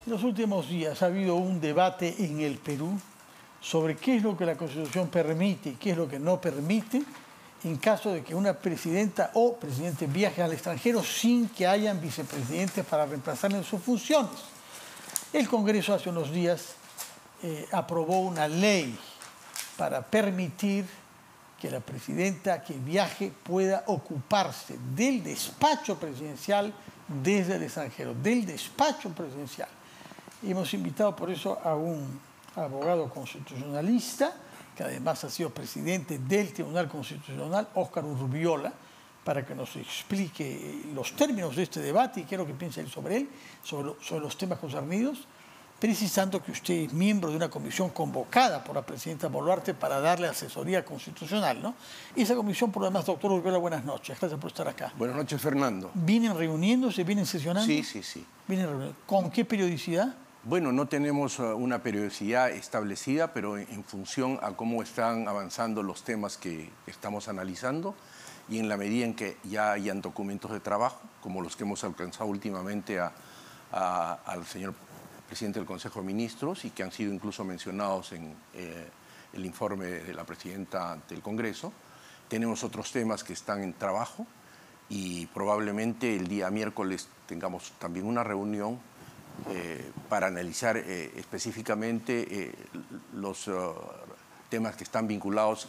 En los últimos días ha habido un debate en el Perú sobre qué es lo que la Constitución permite y qué es lo que no permite en caso de que una presidenta o presidente viaje al extranjero sin que hayan vicepresidentes para reemplazarle en sus funciones. El Congreso hace unos días aprobó una ley para permitir que la presidenta que viaje pueda ocuparse del despacho presidencial desde el extranjero, del despacho presidencial. Hemos invitado por eso a un abogado constitucionalista, que además ha sido presidente del Tribunal Constitucional, Óscar Urbiola, para que nos explique los términos de este debate y qué es lo que piensa él sobre él, sobre los temas concernidos, precisando que usted es miembro de una comisión convocada por la presidenta Boluarte para darle asesoría constitucional, ¿no? Y esa comisión, por lo demás, doctor Urbiola, buenas noches. Gracias por estar acá. Buenas noches, Fernando. ¿Vienen reuniéndose, vienen sesionando? Sí, sí, sí. ¿Vienen reuniendo? ¿Con qué periodicidad? Bueno, no tenemos una periodicidad establecida, pero en función a cómo están avanzando los temas que estamos analizando y en la medida en que ya hayan documentos de trabajo, como los que hemos alcanzado últimamente al señor presidente del Consejo de Ministros y que han sido incluso mencionados en el informe de la presidenta del Congreso. Tenemos otros temas que están en trabajo y probablemente el día miércoles tengamos también una reunión para analizar específicamente los temas que están vinculados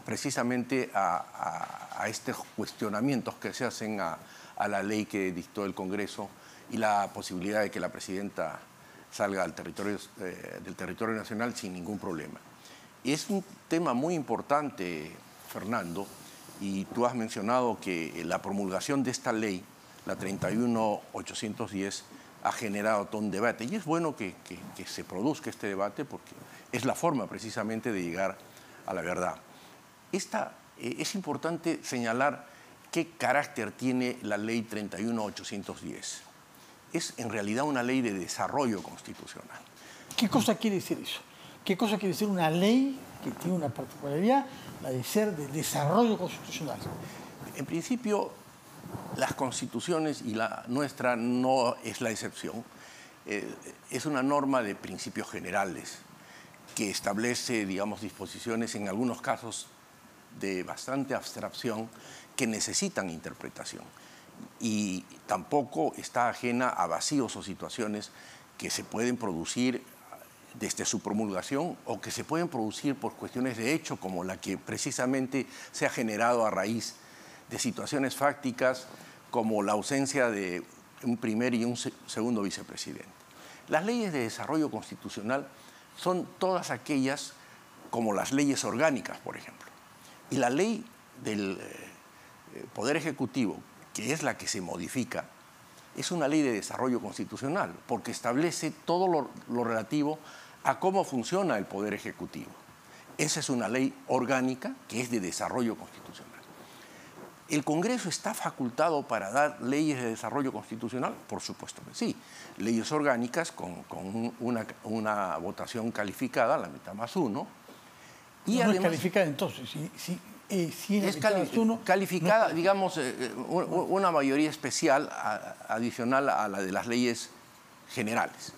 precisamente a estos cuestionamientos que se hacen a la ley que dictó el Congreso y la posibilidad de que la presidenta salga del territorio nacional sin ningún problema. Es un tema muy importante, Fernando, y tú has mencionado que la promulgación de esta ley, la 31810, ha generado todo un debate. Y es bueno que se produzca este debate porque es la forma precisamente de llegar a la verdad. Es importante señalar qué carácter tiene la ley 31810. Es en realidad una ley de desarrollo constitucional. ¿Qué cosa quiere decir eso? ¿Qué cosa quiere decir una ley que tiene una particularidad, la de ser de desarrollo constitucional? En principio, las constituciones, y la nuestra no es la excepción, es una norma de principios generales que establece, digamos, disposiciones en algunos casos de bastante abstracción que necesitan interpretación. Y tampoco está ajena a vacíos o situaciones que se pueden producir desde su promulgación o que se pueden producir por cuestiones de hecho, como la que precisamente se ha generado a raíz de situaciones fácticas como la ausencia de un primer y un segundo vicepresidente. Las leyes de desarrollo constitucional son todas aquellas como las leyes orgánicas, por ejemplo. Y la ley del Poder Ejecutivo, que es la que se modifica, es una ley de desarrollo constitucional, porque establece todo lo relativo a cómo funciona el Poder Ejecutivo. Esa es una ley orgánica que es de desarrollo constitucional. ¿El Congreso está facultado para dar leyes de desarrollo constitucional? Por supuesto que sí. Leyes orgánicas con una votación calificada, la mitad más uno. Y no además, es calificada entonces, si es calificada, no, digamos, una mayoría especial adicional a la de las leyes generales.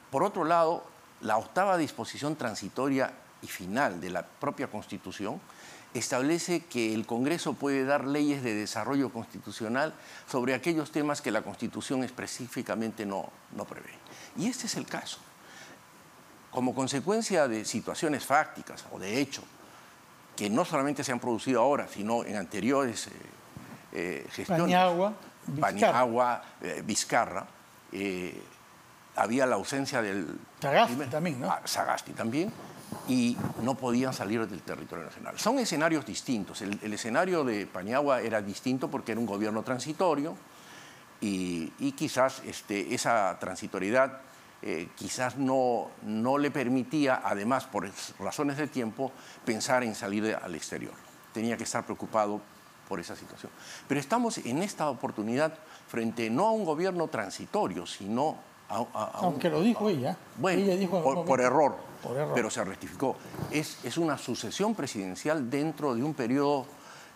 Por otro lado, la octava disposición transitoria y final de la propia Constitución establece que el Congreso puede dar leyes de desarrollo constitucional sobre aquellos temas que la Constitución específicamente no prevé. Y este es el caso. Como consecuencia de situaciones fácticas o de hecho, que no solamente se han producido ahora, sino en anteriores gestiones. Paniagua, Vizcarra. Había la ausencia del... Sagasti también, ¿no? Sagasti también, y no podían salir del territorio nacional. Son escenarios distintos. El escenario de Paniagua era distinto porque era un gobierno transitorio y quizás esa transitoriedad quizás no le permitía, además por razones de tiempo, pensar en salir al exterior. Tenía que estar preocupado por esa situación. Pero estamos en esta oportunidad frente no a un gobierno transitorio, sino aunque lo dijo ella. Bueno, ella dijo por error, pero se rectificó. Es una sucesión presidencial dentro de un periodo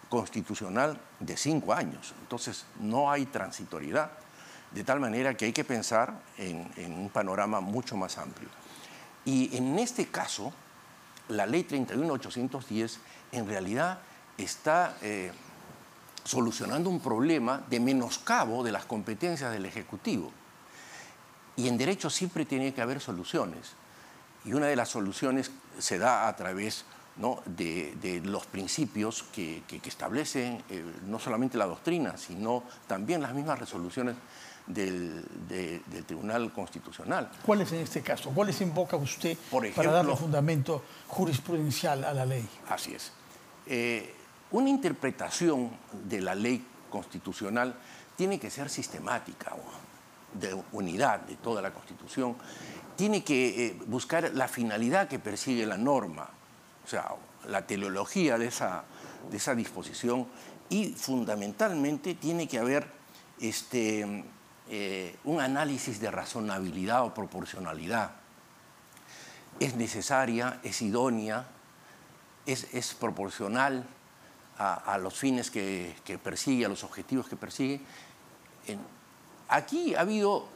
constitucional de 5 años. Entonces, no hay transitoriedad. de tal manera que hay que pensar en un panorama mucho más amplio. Y en este caso, la ley 31.810 en realidad está solucionando un problema de menoscabo de las competencias del Ejecutivo. Y en derecho siempre tiene que haber soluciones. Y una de las soluciones se da a través, ¿no?, de los principios que establecen no solamente la doctrina, sino también las mismas resoluciones del Tribunal Constitucional. ¿Cuáles en este caso? ¿Cuáles invoca usted Por ejemplo, para darle fundamento jurisprudencial a la ley? Así es. Una interpretación de la ley constitucional tiene que ser sistemática, de unidad de toda la Constitución. Tiene que buscar la finalidad que persigue la norma, o sea, la teleología de esa disposición, y fundamentalmente tiene que haber un análisis de razonabilidad o proporcionalidad. Es necesaria, es idónea, es proporcional a los fines que persigue, a los objetivos que persigue. Aquí ha habido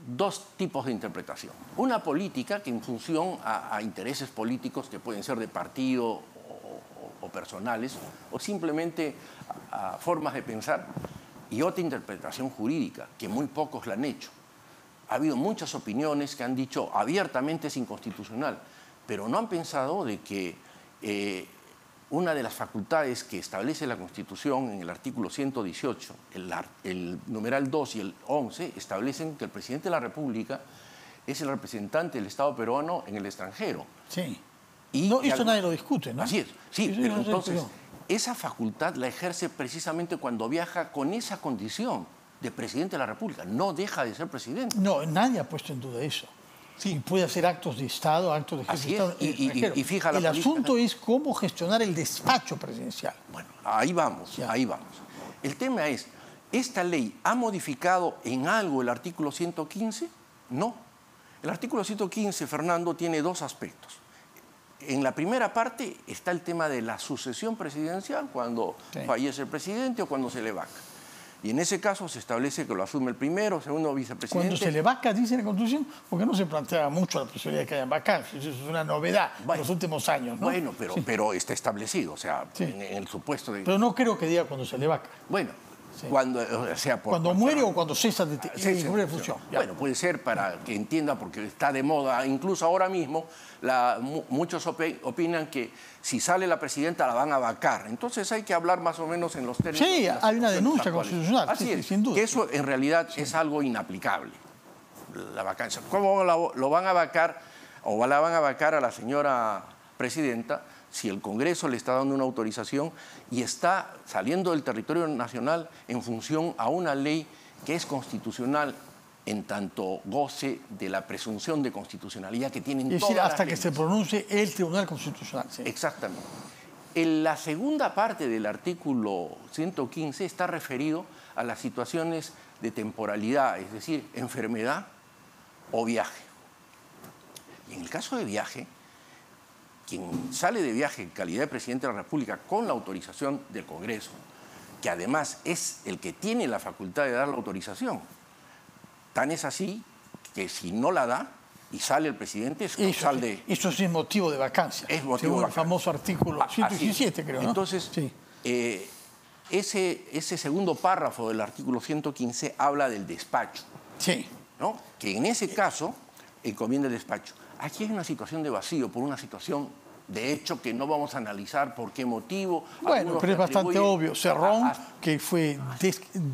dos tipos de interpretación. Una política que en función a intereses políticos que pueden ser de partido o personales, o simplemente a formas de pensar, y otra interpretación jurídica, que muy pocos la han hecho. Ha habido muchas opiniones que han dicho abiertamente es inconstitucional, pero no han pensado de que una de las facultades que establece la Constitución en el artículo 118, el numeral 2 y el 11, establecen que el presidente de la República es el representante del Estado peruano en el extranjero. Sí. Y no, eso nadie lo discute, ¿no? Así es. Sí, eso pero no entonces esa facultad la ejerce precisamente cuando viaja con esa condición de presidente de la República. No deja de ser presidente. No, nadie ha puesto en duda eso. Sí, puede hacer actos de Estado, actos de jefe de Estado. Y fija la el asunto es cómo gestionar el despacho presidencial. Bueno, ahí vamos, ahí vamos. El tema es, ¿esta ley ha modificado en algo el artículo 115? No. El artículo 115, Fernando, tiene dos aspectos. En la primera parte está el tema de la sucesión presidencial, cuando fallece el presidente o cuando se le vaca. Y en ese caso se establece que lo asume el primero, segundo vicepresidente. Cuando se le vaca, dice la Constitución, porque no se plantea mucho la posibilidad de que haya vacancias. Eso es una novedad en los últimos años, ¿no? Bueno, pero está establecido, o sea, en el supuesto de... Pero no creo que diga cuando se le vaca. Bueno, cuando, o sea, cuando muere o cuando cesa de función. Bueno, puede ser para que entienda, porque está de moda, incluso ahora mismo, muchos opinan que si sale la presidenta la van a vacar. Entonces hay que hablar más o menos en los términos. Sí, hay una denuncia constitucional. Así es, sin duda. que eso en realidad es algo inaplicable, la vacancia. ¿Cómo lo van a vacar o la van a vacar a la señora presidenta si el Congreso le está dando una autorización y está saliendo del territorio nacional en función a una ley que es constitucional en tanto goce de la presunción de constitucionalidad que tienen todas las leyes? Es decir, hasta que se pronuncie el Tribunal Constitucional. Sí. Exactamente. En la segunda parte del artículo 115 está referido a las situaciones de temporalidad, es decir, enfermedad o viaje. Y en el caso de viaje, quien sale de viaje en calidad de presidente de la República con la autorización del Congreso, que además es el que tiene la facultad de dar la autorización, tan es así que si no la da y sale el presidente, es causal de... Eso sí es motivo de vacancia. Es motivo según de vacancia. El famoso artículo 117, creo, ¿no? Entonces, ese segundo párrafo del artículo 115 habla del despacho. Sí. ¿No? Que en ese caso encomienda el despacho. Aquí hay una situación de vacío por una situación de hecho que no vamos a analizar por qué motivo. Bueno, pero es bastante obvio. Cerrón, que fue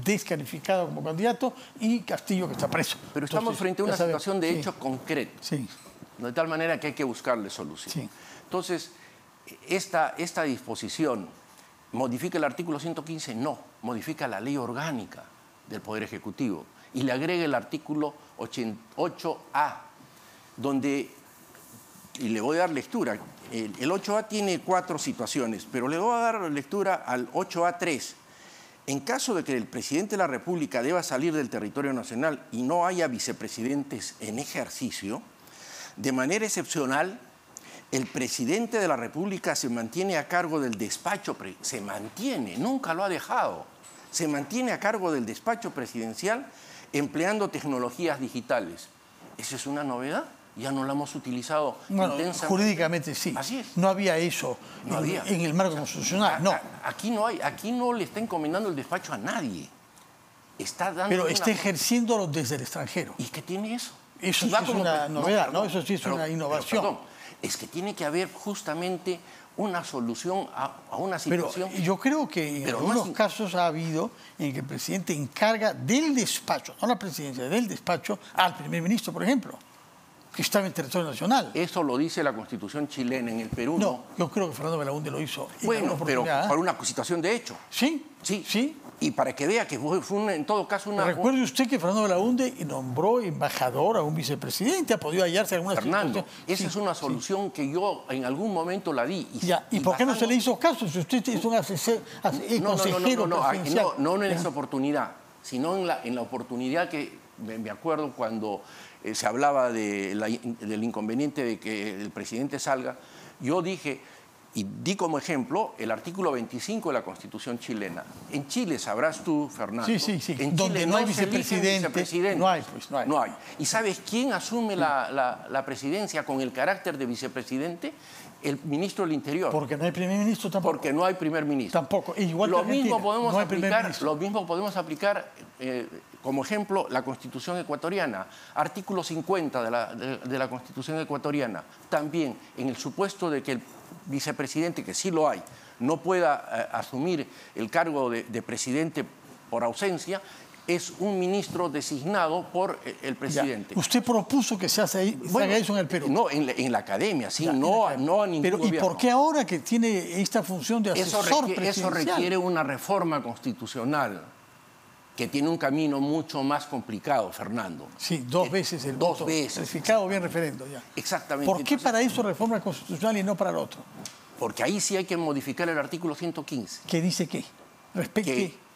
descalificado como candidato, y Castillo, que está preso. Pero estamos frente a una situación de hecho concreto. Sí. De tal manera que hay que buscarle solución. Sí. Entonces, esta disposición modifica el artículo 115, no, modifica la ley orgánica del Poder Ejecutivo y le agrega el artículo 8A, donde, y le voy a dar lectura, el 8A tiene 4 situaciones, pero le voy a dar lectura al 8A3. En caso de que el presidente de la República deba salir del territorio nacional y no haya vicepresidentes en ejercicio, de manera excepcional, el presidente de la República se mantiene a cargo del despacho, nunca lo ha dejado, se mantiene a cargo del despacho presidencial empleando tecnologías digitales. ¿Esa es una novedad? Ya no la hemos utilizado intensamente. Jurídicamente sí. Así es. No había eso en el marco constitucional, no. Aquí no hay, aquí no le está encomendando el despacho a nadie. Pero está ejerciéndolo desde el extranjero. ¿Y qué tiene eso? Eso sí es una novedad, ¿no? Eso sí es una innovación. Perdón, es que tiene que haber justamente una solución a una situación. Pero yo creo que en algunos casos ha habido en que el presidente encarga del despacho, no la presidencia, del despacho al primer ministro, por ejemplo, que estaba en territorio nacional. Eso lo dice la Constitución chilena. En el Perú no. Yo creo que Fernando Belaúnde lo hizo. Bueno, pero por una situación de hecho. ¿Sí? Sí. ¿Sí? Y para que vea que fue en todo caso una... Recuerde usted que Fernando Belaúnde nombró embajador a un vicepresidente, ha podido hallarse alguna Fernando, esa es una solución que yo en algún momento la di. ¿Y por qué no se le hizo caso? Si usted es un consejero presidencial. No en esa oportunidad, sino en la oportunidad que me acuerdo cuando se hablaba del inconveniente de que el presidente salga. Yo dije, y di como ejemplo, el artículo 25 de la Constitución chilena. En Chile, sabrás tú, Fernando, sí. en donde Chile no hay vicepresidente, no hay. No hay. ¿Y sabes quién asume la presidencia con el carácter de vicepresidente? El ministro del Interior. Porque no hay primer ministro tampoco. Porque no hay primer ministro. Tampoco. Igual lo mismo podemos aplicar como ejemplo la Constitución ecuatoriana. Artículo 50 de la Constitución ecuatoriana. También, en el supuesto de que el vicepresidente, que sí lo hay, no pueda asumir el cargo de presidente por ausencia, es un ministro designado por el presidente. Ya. Usted propuso que se haga eso en el Perú. No, en la academia, sí, no a ningún gobierno. ¿Y por qué ahora que tiene esta función de asesor presidencial? Eso requiere una reforma constitucional que tiene un camino mucho más complicado, Fernando. Sí, dos veces el voto. Certificado bien referendo ya. Exactamente. ¿Por qué para eso reforma constitucional y no para el otro? Porque ahí sí hay que modificar el artículo 115. ¿Qué dice qué?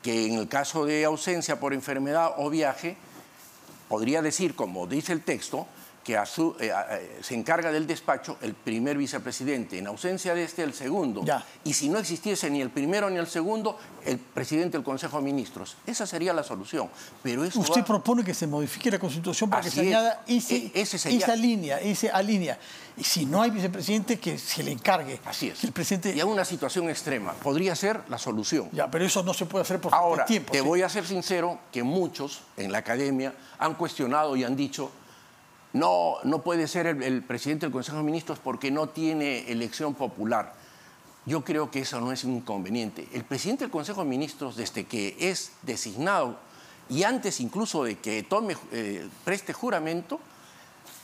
Que en el caso de ausencia por enfermedad o viaje, podría decir, como dice el texto, que se encarga del despacho el primer vicepresidente, en ausencia de el segundo. Ya. Y si no existiese ni el primero ni el segundo, el presidente del Consejo de Ministros. Esa sería la solución. Pero eso usted propone que se modifique la Constitución para que se añada esa línea. Y si no hay vicepresidente, que se le encargue. Así es. El presidente... Y a una situación extrema. Podría ser la solución. Ya, pero eso no se puede hacer por falta de tiempo. Te voy a ser sincero que muchos en la academia han cuestionado y han dicho: no puede ser el presidente del Consejo de Ministros porque no tiene elección popular. Yo creo que eso no es un inconveniente. El presidente del Consejo de Ministros, desde que es designado y antes incluso de que preste juramento,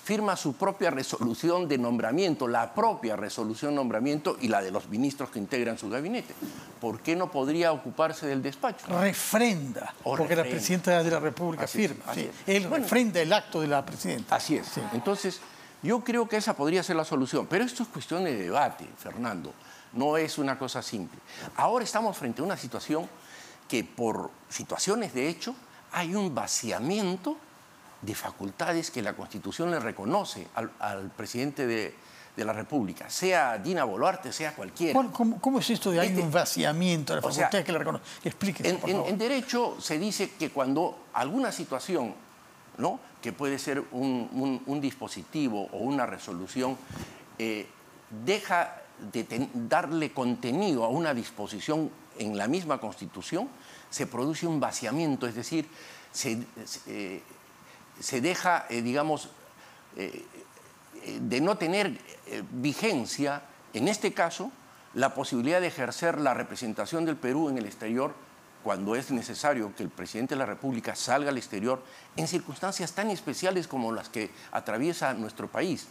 firma su propia resolución de nombramiento, la propia resolución de nombramiento y la de los ministros que integran su gabinete. ¿Por qué no podría ocuparse del despacho? Refrenda, porque la presidenta de la República firma. Él refrenda el acto de la presidenta. Así es. Sí. Entonces, yo creo que esa podría ser la solución. Pero esto es cuestión de debate, Fernando. No es una cosa simple. Ahora estamos frente a una situación que, por situaciones de hecho, hay un vaciamiento de facultades que la Constitución le reconoce al presidente de la República, sea Dina Boluarte, sea cualquiera. ¿Cómo es esto de hay un vaciamiento de la facultad que le reconoce? Explíquese, por favor. En derecho se dice que cuando alguna situación, ¿no?, que puede ser un dispositivo o una resolución, deja de darle contenido a una disposición en la misma Constitución, se produce un vaciamiento, es decir, se deja, digamos, de no tener vigencia, en este caso, la posibilidad de ejercer la representación del Perú en el exterior cuando es necesario que el presidente de la República salga al exterior en circunstancias tan especiales como las que atraviesa nuestro país.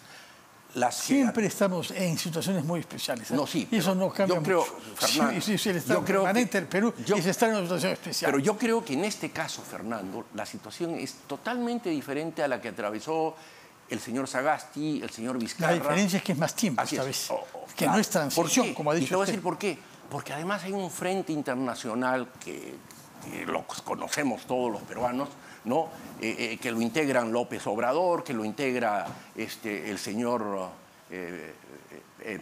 Siempre estamos en situaciones muy especiales. No, sí. Y eso no cambia mucho. Fernando, el estado permanente del Perú es estar en una situación especial. Pero yo creo que en este caso, Fernando, la situación es totalmente diferente a la que atravesó el señor Sagasti, el señor Vizcarra. La diferencia es que es más tiempo esta vez. Que no es transición, como ha dicho usted. Y te voy a decir por qué. Porque además hay un frente internacional que lo conocemos todos los peruanos, ¿no? Que lo integran López Obrador, que lo integra el señor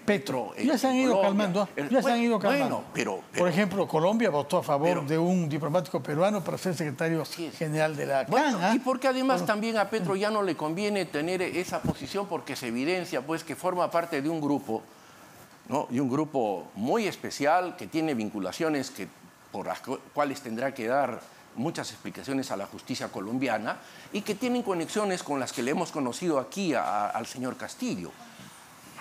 Petro. Ya se han ido calmando. Ya se han ido calmando. Bueno, por ejemplo, Colombia votó a favor de un diplomático peruano para ser secretario general de la CAN. Y porque además también a Petro ya no le conviene tener esa posición porque se evidencia pues que forma parte de un grupo, ¿no? Y un grupo muy especial que tiene vinculaciones por las cuales tendrá que dar muchas explicaciones a la justicia colombiana y que tienen conexiones con las que le hemos conocido aquí al señor Castillo.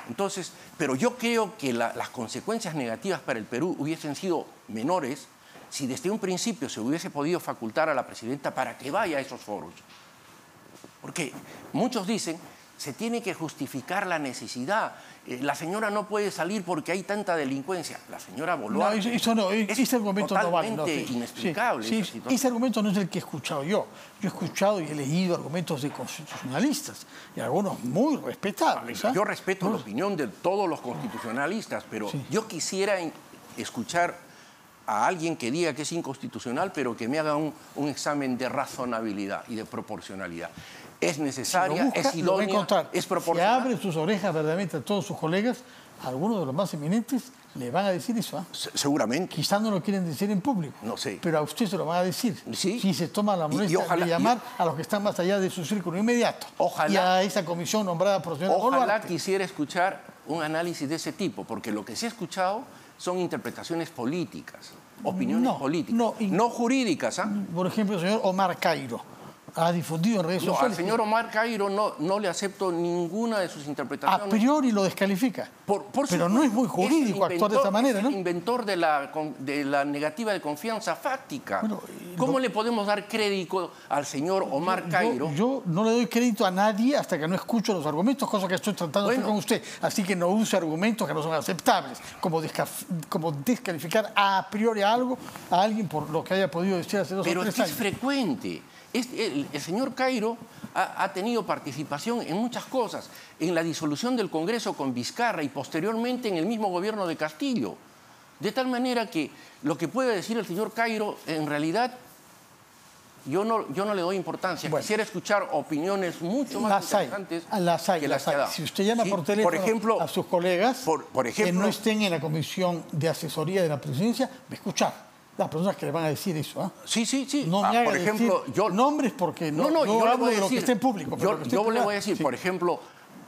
Entonces, pero yo creo que las consecuencias negativas para el Perú hubiesen sido menores si desde un principio se hubiese podido facultar a la presidenta para que vaya a esos foros. Porque muchos dicen, se tiene que justificar la necesidad. La señora no puede salir porque hay tanta delincuencia. La señora Boluarte... No, eso no, ese argumento no vale. Totalmente inexplicable. Ese argumento no es el que he escuchado yo. Yo he escuchado y he leído argumentos de constitucionalistas, y algunos muy respetables. Yo respeto la opinión de todos los constitucionalistas, pero yo quisiera escuchar a alguien que diga que es inconstitucional, pero que me haga un examen de razonabilidad y de proporcionalidad. Es necesaria, es idónea, es proporcional. Si abre sus orejas verdaderamente a todos sus colegas, algunos de los más eminentes le van a decir eso. Seguramente. Quizás no lo quieren decir en público. No sé. Pero a usted se lo van a decir. ¿Sí? Si se toma la molestia de llamar a los que están más allá de su círculo inmediato. Ojalá. Y a esa comisión nombrada por el señor Boluarte. Ojalá quisiera escuchar un análisis de ese tipo, porque lo que sí he escuchado son interpretaciones políticas, opiniones políticas, no jurídicas. Por ejemplo, el señor Omar Cairo ha difundido en redes sociales. Al señor Omar Cairo no le acepto ninguna de sus interpretaciones. A priori lo descalifica. Pero no es muy jurídico actuar de esa manera, ¿no? Es el inventor de la negativa de confianza fáctica. Bueno, ¿cómo le podemos dar crédito al señor Omar Cairo? Yo no le doy crédito a nadie hasta que no escucho los argumentos, cosa que estoy tratando de hacer con usted. Así que no use argumentos que no son aceptables, como descalificar a priori a alguien por lo que haya podido decir hace 2 o 3 años. Pero es frecuente. El señor Cairo ha tenido participación en muchas cosas, en la disolución del Congreso con Vizcarra y posteriormente en el mismo gobierno de Castillo. De tal manera que lo que puede decir el señor Cairo, en realidad, yo no le doy importancia. Bueno, quisiera escuchar opiniones mucho más interesantes que las que ha dado. Si usted llama por teléfono a sus colegas que no estén en la comisión de asesoría de la presidencia, va a escuchar. Las personas que le van a decir eso. Sí. No me haga por ejemplo, decir nombres porque yo hablo de lo que está en público. Yo le voy a decir, por ejemplo,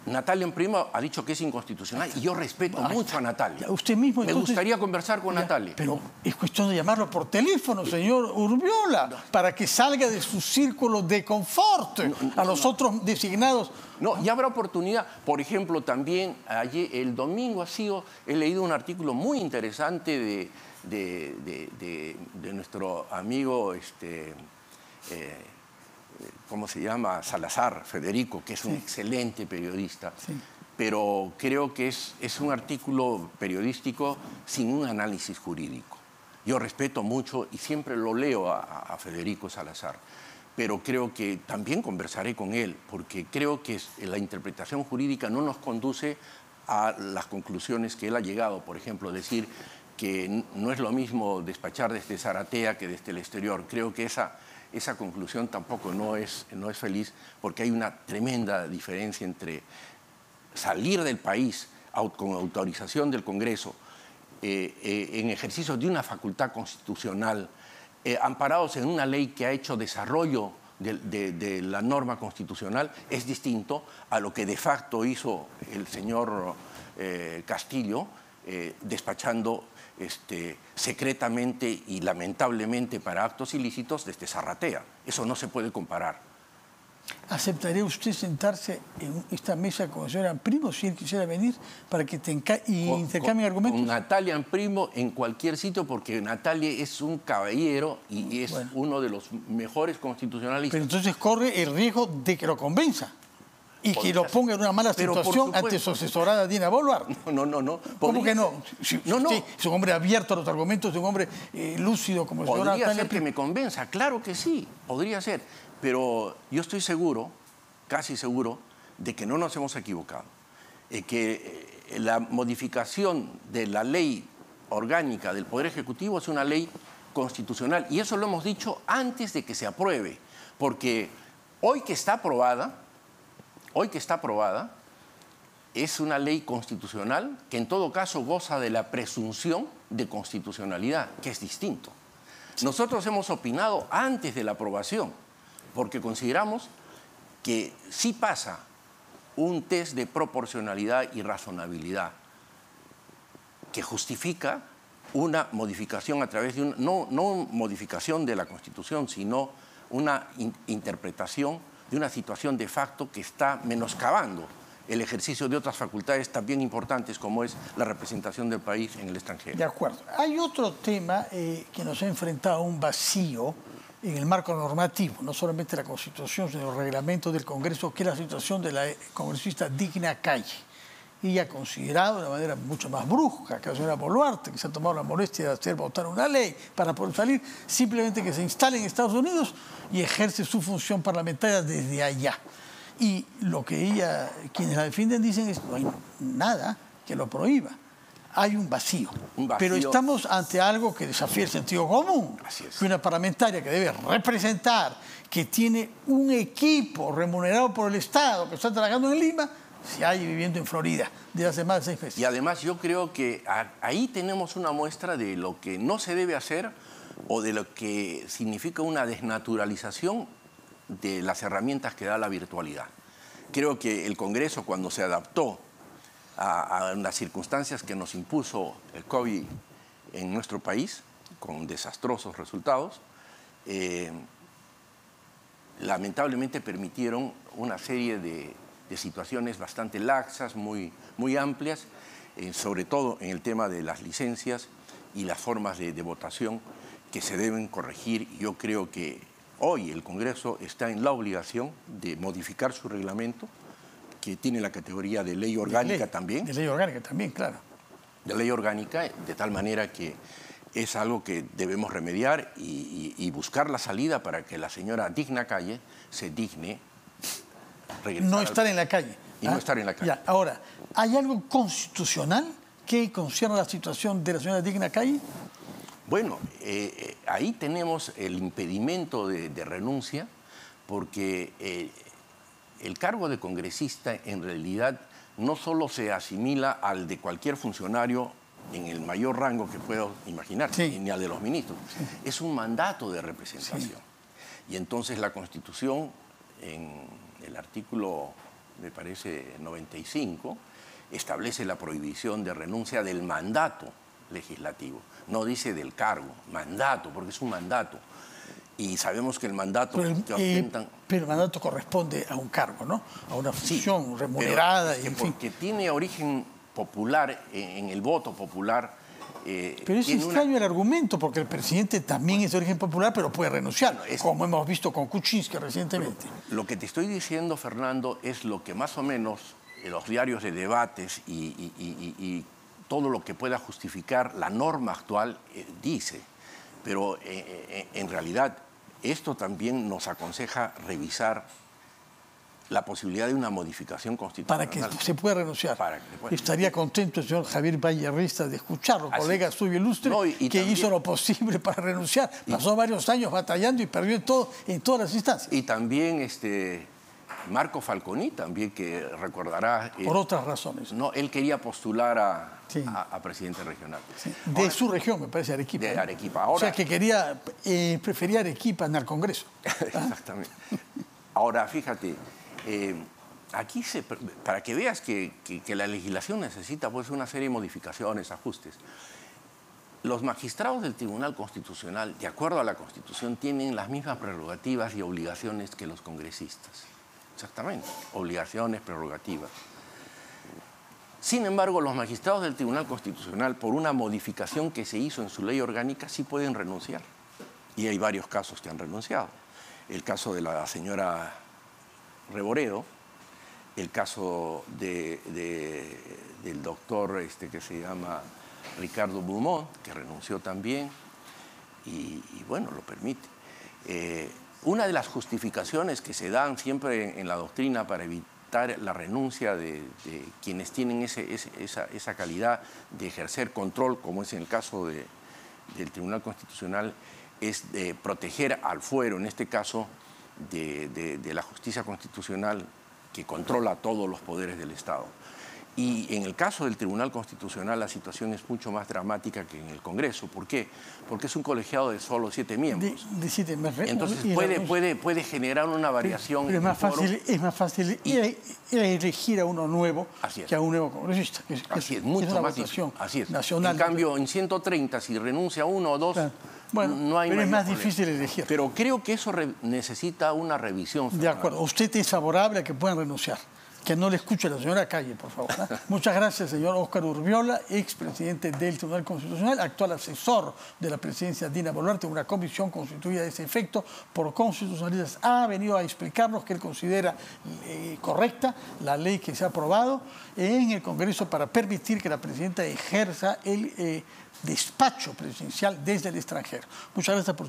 Natalia Imprimo ha dicho que es inconstitucional y yo respeto mucho a Natalia. Usted mismo, Me gustaría conversar con Natalia. Pero es cuestión de llamarlo por teléfono, señor Urbiola, para que salga de su círculo de confort a los otros designados. No, ya habrá oportunidad. Por ejemplo, también ayer, el domingo he leído un artículo muy interesante de nuestro amigo, ¿cómo se llama? Salazar, Federico, que es un excelente periodista. Pero creo que es un artículo periodístico sin un análisis jurídico. Yo respeto mucho y siempre lo leo a Federico Salazar, pero creo que también conversaré con él, porque creo que la interpretación jurídica no nos conduce a las conclusiones que él ha llegado. Por ejemplo, decir que no es lo mismo despachar desde Zaratea que desde el exterior. Creo que esa conclusión tampoco no es feliz, porque hay una tremenda diferencia entre salir del país con autorización del Congreso, en ejercicio de una facultad constitucional, amparados en una ley que ha hecho desarrollo de la norma constitucional, es distinto a lo que de facto hizo el señor Castillo, despachando secretamente y lamentablemente para actos ilícitos desde Zaratea. Eso no se puede comparar. ¿Aceptaría usted sentarse en esta mesa con el señor Imprimo si él quisiera venir para que intercambien argumentos? Con Natalia Imprimo en cualquier sitio, porque Natalia es un caballero y es uno de los mejores constitucionalistas. Pero entonces corre el riesgo de que lo convenza y que lo ponga en una mala situación ante su asesorada Dina Boluarte. No. ¿Cómo que no? Si usted es un hombre abierto a los argumentos, es un hombre lúcido como el señor Natalia. Podría ser que me convenza, claro que sí, podría ser. Pero yo estoy seguro, casi seguro, de que no nos hemos equivocado. Que la modificación de la ley orgánica del Poder Ejecutivo es una ley constitucional. Y eso lo hemos dicho antes de que se apruebe. Porque hoy que está aprobada, es una ley constitucional que en todo caso goza de la presunción de constitucionalidad, que es distinto. Nosotros hemos opinado antes de la aprobación, porque consideramos que sí pasa un test de proporcionalidad y razonabilidad que justifica una modificación a través de no modificación de la Constitución, sino una interpretación de una situación de facto que está menoscabando el ejercicio de otras facultades también importantes como es la representación del país en el extranjero. De acuerdo. Hay otro tema que nos ha enfrentado a un vacío en el marco normativo, no solamente la Constitución, sino el reglamento del Congreso, que es la situación de la congresista Digna Calle. Ella ha considerado de una manera mucho más brusca que la señora Boluarte, que se ha tomado la molestia de hacer votar una ley para poder salir, simplemente que se instale en Estados Unidos y ejerce su función parlamentaria desde allá. Y lo que quienes la defienden dicen es que no hay nada que lo prohíba. Hay un vacío. Pero estamos ante algo que desafía el sentido común. Así es. Que una parlamentaria que debe representar, que tiene un equipo remunerado por el Estado, que está trabajando en Lima, se halla viviendo en Florida desde hace más de 6 meses. Y además yo creo que ahí tenemos una muestra de lo que no se debe hacer o de lo que significa una desnaturalización de las herramientas que da la virtualidad. Creo que el Congreso, cuando se adaptó a las circunstancias que nos impuso el COVID en nuestro país, con desastrosos resultados, lamentablemente permitieron una serie de situaciones bastante laxas, muy amplias, sobre todo en el tema de las licencias y las formas de votación que se deben corregir. Yo creo que hoy el Congreso está en la obligación de modificar su reglamento, que tiene la categoría de ley orgánica también. De ley orgánica también, claro. De ley orgánica, de tal manera que es algo que debemos remediar y buscar la salida para que la señora Digna Calle se digne regresar. No estar en la calle. Y no estar en la calle. Ya, ahora, ¿hay algo constitucional que concierne la situación de la señora Digna Calle? Bueno, ahí tenemos el impedimento de renuncia, porque el cargo de congresista en realidad no solo se asimila al de cualquier funcionario en el mayor rango que pueda imaginar, sí, ni al de los ministros. Sí. Es un mandato de representación. Sí. Y entonces la Constitución, en el artículo, me parece, 95, establece la prohibición de renuncia del mandato legislativo. No dice del cargo, mandato, porque es un mandato. Y sabemos que el mandato pero el mandato corresponde a un cargo, ¿no? A una función remunerada. Pero porque tiene origen popular, en el voto popular. Pero es extraño el argumento, porque el presidente también es de origen popular, pero puede renunciar, como hemos visto con Kuczynski recientemente. Lo que te estoy diciendo, Fernando, es lo que más o menos los diarios de debates y todo lo que pueda justificar la norma actual dice. Pero en realidad esto también nos aconseja revisar la posibilidad de una modificación constitucional. Para que se pueda renunciar. Estaría contento el señor Javier Vallerrista de escucharlo, colega suyo ilustre, que también hizo lo posible para renunciar. Pasó varios años batallando y perdió en todas las instancias. Y también Marco Falconi, también, que recordará... Por otras razones. No, él quería postular a presidente regional. Sí. De su región, me parece, Arequipa. De Arequipa. Ahora, o sea, que prefería Arequipa en el Congreso. Exactamente. Ahora, fíjate, aquí para que veas que la legislación necesita pues una serie de modificaciones, ajustes. Los magistrados del Tribunal Constitucional, de acuerdo a la Constitución, tienen las mismas prerrogativas y obligaciones que los congresistas. Exactamente, obligaciones, prerrogativas. Sin embargo, los magistrados del Tribunal Constitucional, por una modificación que se hizo en su ley orgánica, sí pueden renunciar. Y hay varios casos que han renunciado. El caso de la señora Reboredo, el caso del doctor que se llama Ricardo Beaumont, que renunció también, y bueno, lo permite. Una de las justificaciones que se dan siempre en la doctrina para evitar la renuncia de quienes tienen esa calidad de ejercer control, como es en el caso del Tribunal Constitucional, es de proteger al fuero, en este caso, de la justicia constitucional que controla todos los poderes del Estado. Y en el caso del Tribunal Constitucional la situación es mucho más dramática que en el Congreso. ¿Por qué? Porque es un colegiado de solo 7 miembros. Entonces puede generar una variación. Pero es más fácil elegir a uno nuevo que a un nuevo congresista. Así es, mucho más difícil. Así es. En cambio, en 130, si renuncia uno o dos, bueno, no hay pero es más problema. difícil elegir. Pero creo que eso necesita una revisión. De acuerdo. ¿Usted es favorable a que puedan renunciar? Que no le escuche a la señora Calle, por favor. Muchas gracias, señor Óscar Urbiola, expresidente del Tribunal Constitucional, actual asesor de la presidencia Dina Boluarte, una comisión constituida de ese efecto por constitucionalistas. Ha venido a explicarnos que él considera correcta la ley que se ha aprobado en el Congreso para permitir que la presidenta ejerza el despacho presidencial desde el extranjero. Muchas gracias por